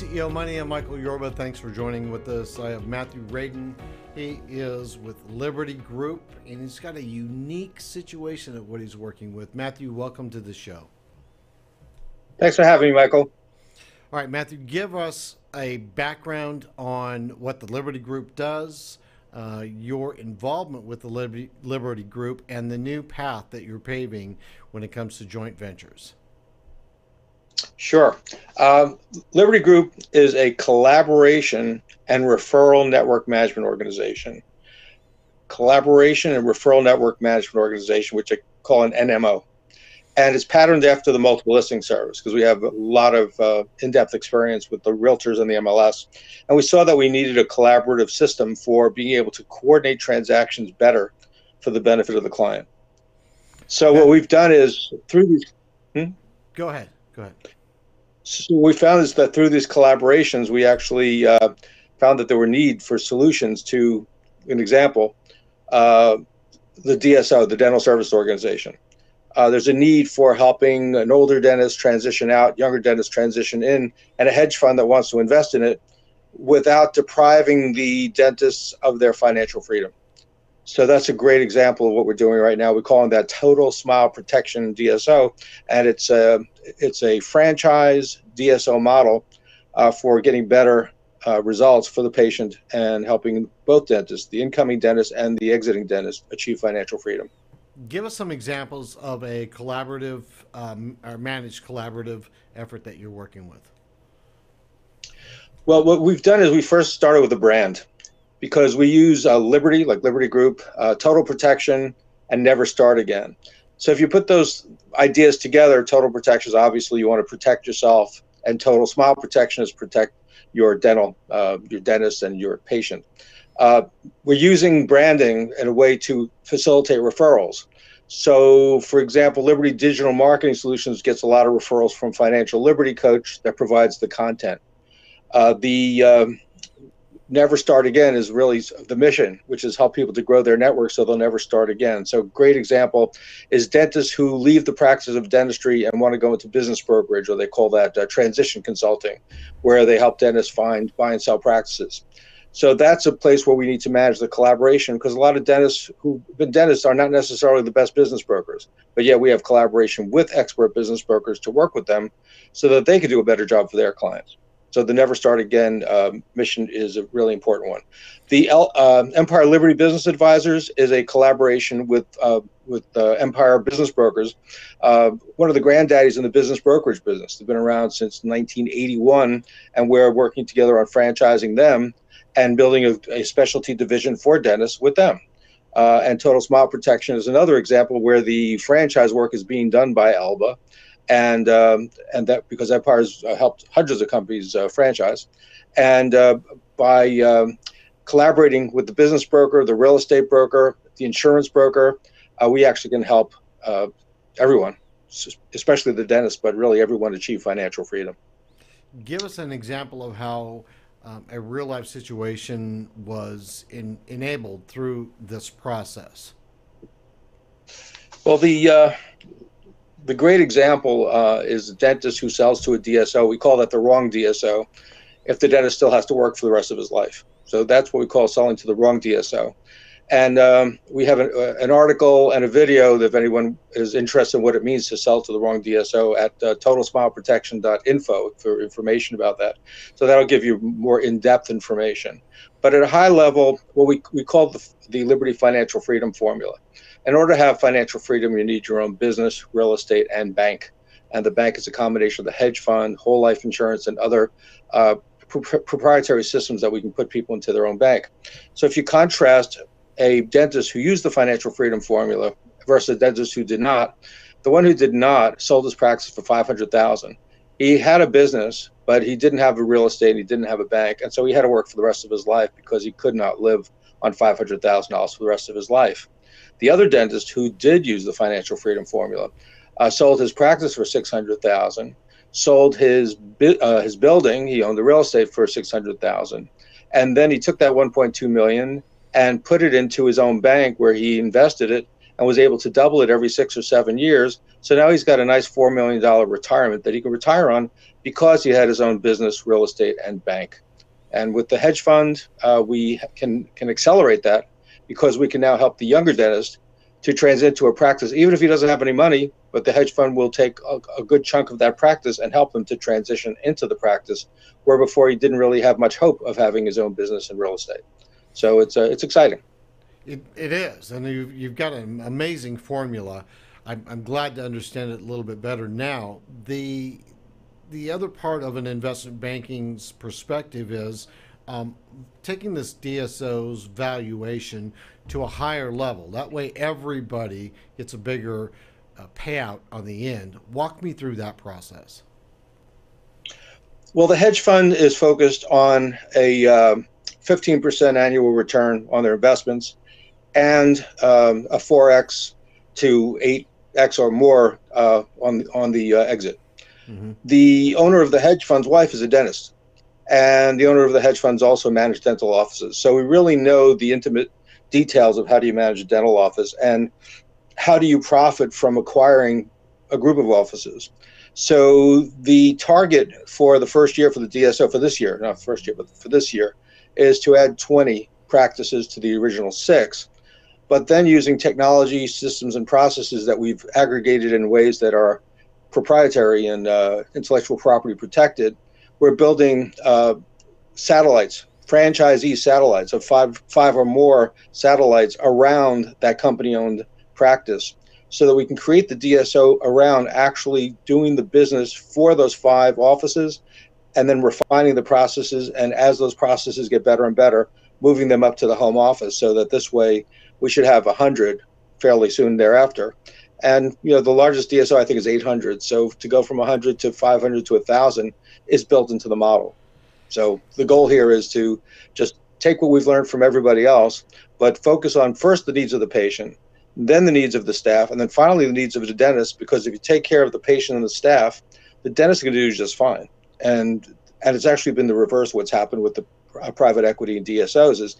CEO Money. I'm Michael Yorba. Thanks for joining with us. I have Matthew Radin. He is with Liberty Group, and he's got a unique situation of what he's working with. Matthew, welcome to the show. Thanks for having me, Michael. All right, Matthew, give us a background on what the Liberty Group does, your involvement with the Liberty Group, and the new path that you're paving when it comes to joint ventures. Sure. Liberty Group is a collaboration and referral network management organization. Collaboration and referral network management organization, which I call an NMO. And it's patterned after the multiple listing service because we have a lot of in-depth experience with the realtors and the MLS. And we saw that we needed a collaborative system for being able to coordinate transactions better for the benefit of the client. So what we've done is through these... Go ahead. So what we found is that through these collaborations, we actually found that there were need for solutions to, an example, the DSO, the Dental Service Organization. There's a need for helping an older dentist transition out, younger dentist transition in, and a hedge fund that wants to invest in it without depriving the dentists of their financial freedom. So that's a great example of what we're doing right now. We're calling that Total Smile Protection DSO, and it's a franchise DSO model for getting better results for the patient and helping both dentists, the incoming dentist and the exiting dentist, achieve financial freedom. Give us some examples of a collaborative or managed collaborative effort that you're working with. Well, what we've done is we first started with a brand, because we use Liberty, like Liberty Group, Total Protection, and Never Start Again. So if you put those ideas together, Total Protection is obviously you want to protect yourself, and Total Smile Protection is protect your dentist and your patient. We're using branding in a way to facilitate referrals. So, for example, Liberty Digital Marketing Solutions gets a lot of referrals from Financial Liberty Coach that provides the content. Never Start Again is really the mission, which is help people to grow their network so they'll never start again. So great example is dentists who leave the practice of dentistry and want to go into business brokerage, or they call that transition consulting, where they help dentists find buy and sell practices. So that's a place where we need to manage the collaboration, because a lot of dentists who've been dentists are not necessarily the best business brokers, but yet we have collaboration with expert business brokers to work with them so that they can do a better job for their clients. So the Never Start Again mission is a really important one. The Empire Liberty Business Advisors is a collaboration with Empire Business Brokers, one of the granddaddies in the business brokerage business. They've been around since 1981, and we're working together on franchising them and building a specialty division for dentists with them. And Total Smile Protection is another example where the franchise work is being done by Alba. And that because Empire's helped hundreds of companies franchise, and by collaborating with the business broker, the real estate broker, the insurance broker, we actually can help everyone, especially the dentist, but really everyone achieve financial freedom. Give us an example of how a real life situation was enabled through this process. Well, the great example is a dentist who sells to a DSO. We call that the wrong DSO, if the dentist still has to work for the rest of his life. So that's what we call selling to the wrong DSO. And we have an article and a video that if anyone is interested in what it means to sell to the wrong DSO at totalsmileprotection.info for information about that. So that'll give you more in-depth information. But at a high level, what we call the Liberty Financial Freedom Formula. In order to have financial freedom, you need your own business, real estate, and bank. And the bank is a combination of the hedge fund, whole life insurance, and other proprietary systems that we can put people into their own bank. So if you contrast a dentist who used the financial freedom formula versus a dentist who did not, the one who did not sold his practice for $500,000. He had a business, but he didn't have a real estate, he didn't have a bank, and so he had to work for the rest of his life because he could not live on $500,000 for the rest of his life. The other dentist who did use the financial freedom formula sold his practice for $600,000, sold his building, he owned the real estate for $600,000, and then he took that $1.2 million and put it into his own bank where he invested it and was able to double it every 6 or 7 years. So now he's got a nice $4 million retirement that he can retire on because he had his own business, real estate, and bank. And with the hedge fund, we can accelerate that because we can now help the younger dentist to transit to a practice, even if he doesn't have any money, but the hedge fund will take a good chunk of that practice and help him to transition into the practice, where before he didn't really have much hope of having his own business in real estate. So it's exciting. It is, and you've got an amazing formula. I'm glad to understand it a little bit better now. The other part of an investment banking's perspective is taking this DSO's valuation to a higher level. That way everybody gets a bigger payout on the end. Walk me through that process. Well, the hedge fund is focused on a 15% annual return on their investments and a 4x to 8x or more on the exit. Mm-hmm. The owner of the hedge fund's wife is a dentist, and the owner of the hedge funds also manage dental offices. So we really know the intimate details of how do you manage a dental office and how do you profit from acquiring a group of offices. So the target for the first year for the DSO for this year, not first year, but for this year, is to add 20 practices to the original 6. But then using technology, systems, and processes that we've aggregated in ways that are proprietary and intellectual property protected, we're building satellites, franchisee satellites of five or more satellites around that company-owned practice, so that we can create the DSO around actually doing the business for those 5 offices, and then refining the processes. And as those processes get better and better, moving them up to the home office, so that this way we should have 100 fairly soon thereafter. And the largest DSO I think is 800. So to go from 100 to 500 to 1,000 is built into the model. So the goal here is to just take what we've learned from everybody else, but focus on first the needs of the patient, then the needs of the staff, and then finally the needs of the dentist. Because if you take care of the patient and the staff, the dentist is going to do just fine. And it's actually been the reverse of what's happened with the private equity and DSOs is,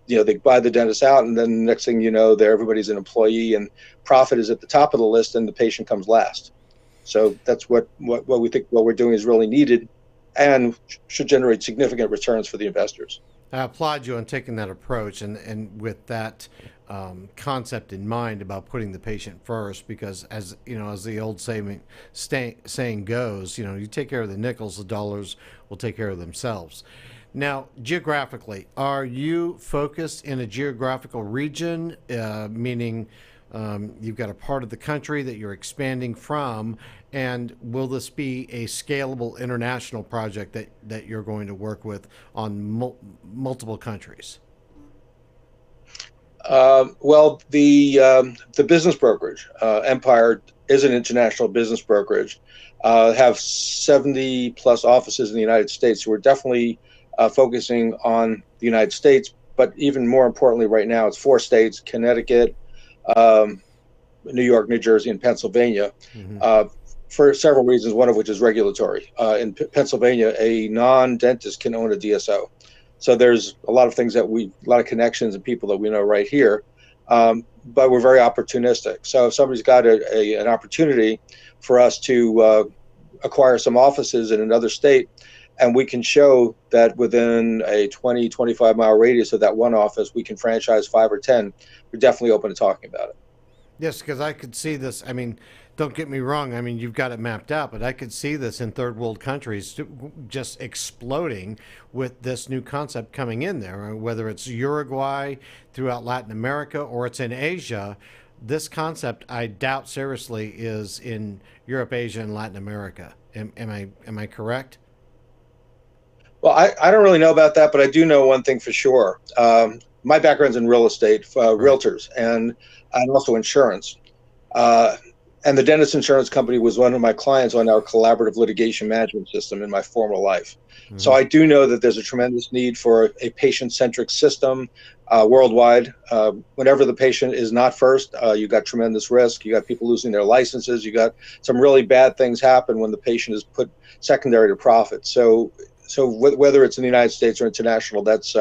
they buy the dentist out, and then the next thing you know, everybody's an employee, and profit is at the top of the list, and the patient comes last. So that's what we think what we're doing is really needed, and should generate significant returns for the investors. I applaud you on taking that approach and with that concept in mind about putting the patient first, because as the old saying goes, you take care of the nickels, the dollars will take care of themselves. Now, geographically, are you focused in a geographical region, meaning you've got a part of the country that you're expanding from, and will this be a scalable international project that you're going to work with on multiple countries? Well, the business brokerage, Empire, is an international business brokerage, have 70 plus offices in the United States. So we're definitely focusing on the United States, but even more importantly right now, it's 4 states, Connecticut, New York, New Jersey, and Pennsylvania, for several reasons, one of which is regulatory. In Pennsylvania, a non-dentist can own a DSO. So there's a lot of things a lot of connections and people that we know right here, but we're very opportunistic. So if somebody's got an opportunity for us to acquire some offices in another state, and we can show that within a 20, 25-mile radius of that one office, we can franchise 5 or 10, we're definitely open to talking about it. Yes, because I could see this. I mean, don't get me wrong. I mean, you've got it mapped out, but I could see this in third world countries just exploding with this new concept coming in there, whether it's Uruguay, throughout Latin America, or it's in Asia. This concept, I doubt seriously, is in Europe, Asia, and Latin America. Am I correct? Well, I don't really know about that, but I do know one thing for sure. My background's in real estate, realtors, and also insurance. And the dentist insurance company was one of my clients on our collaborative litigation management system in my former life. So I do know that there's a tremendous need for a patient-centric system worldwide. Whenever the patient is not first, you got tremendous risk. You got people losing their licenses. You got some really bad things happen when the patient is put secondary to profit. So whether it's in the United States or international, that's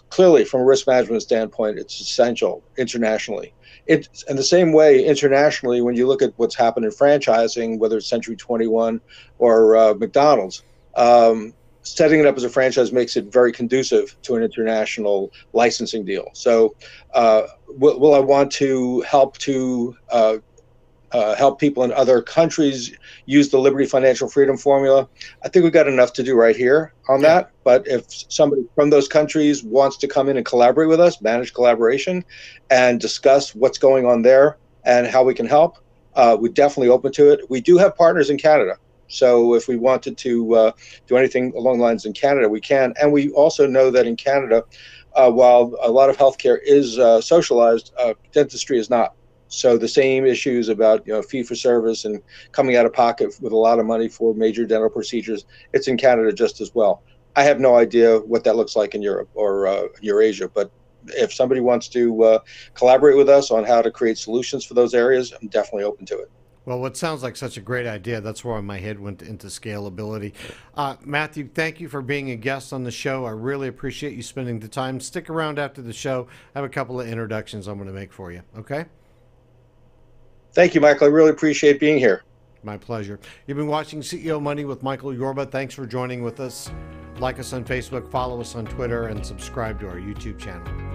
clearly, from a risk management standpoint, it's essential internationally. It's in the same way internationally. When you look at what's happened in franchising, whether it's Century 21 or McDonald's, setting it up as a franchise makes it very conducive to an international licensing deal. So, will I want to help help people in other countries use the Liberty Financial Freedom Formula? I think we've got enough to do right here on that. But if somebody from those countries wants to come in and collaborate with us, manage collaboration, and discuss what's going on there and how we can help, we're definitely open to it. We do have partners in Canada. So if we wanted to do anything along the lines in Canada, we can. And we also know that in Canada, while a lot of healthcare is socialized, dentistry is not. So the same issues about fee for service and coming out of pocket with a lot of money for major dental procedures, it's in Canada just as well. I have no idea what that looks like in Europe or Eurasia, but if somebody wants to collaborate with us on how to create solutions for those areas, I'm definitely open to it. Well, what sounds like such a great idea, that's where my head went into scalability. Matthew, thank you for being a guest on the show. I really appreciate you spending the time. Stick around after the show. I have a couple of introductions I'm going to make for you, okay? Thank you, Michael. I really appreciate being here. My pleasure. You've been watching CEO Money with Michael Yorba. Thanks for joining with us. Like us on Facebook, follow us on Twitter, and subscribe to our YouTube channel.